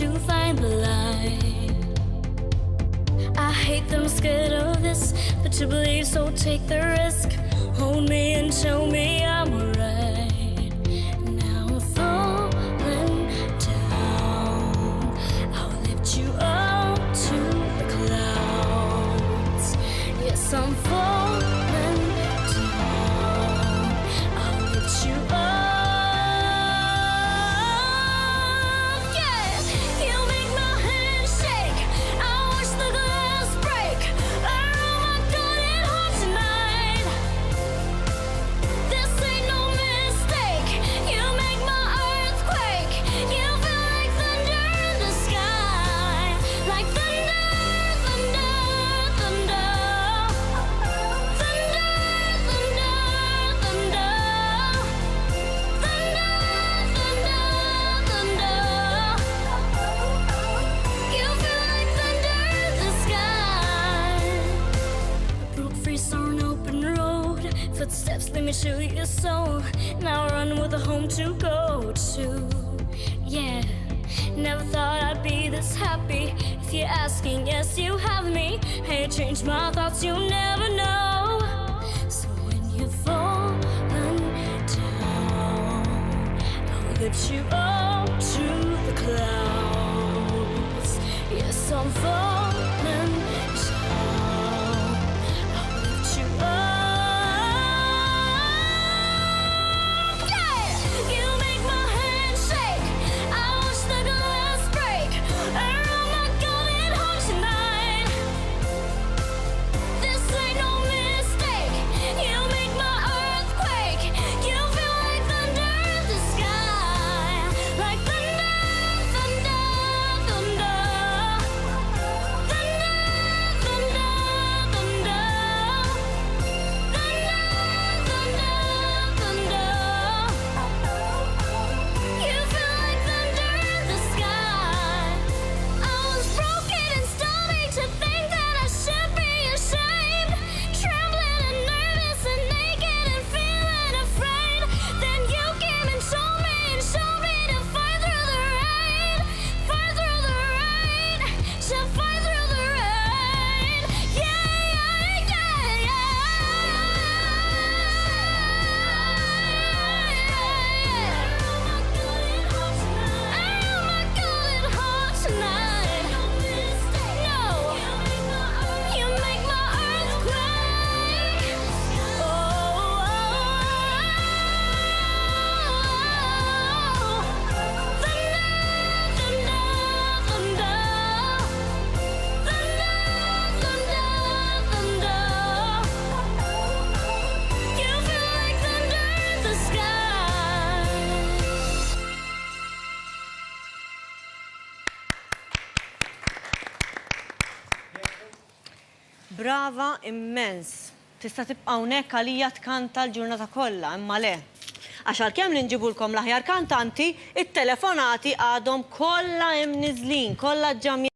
to find the light. I hate that I'm scared of this, but you believe, so take the risk. Hold me and show me I'm alright. Now I'm falling down. I'll lift you up to the clouds. Yes, I'm falling down. I'll lift you up. Footsteps lead me to your soul. Now run with a home to go to. Yeah, never thought I'd be this happy. If you're asking, yes, you have me. Hey, change my thoughts, you never know. So when you're falling down, I'll lift you up to the clouds. Yes, I'm falling down. I'll lift you up. Brava immens. Tista' tibqa' hawnhekk għalija tkanta l-ġurnata kollha, imma le. Għax għalkemm li nġibulkom l-aħjar kantanti, it-telefonati għadhom kollha hemm niżlin, kollha ġammin.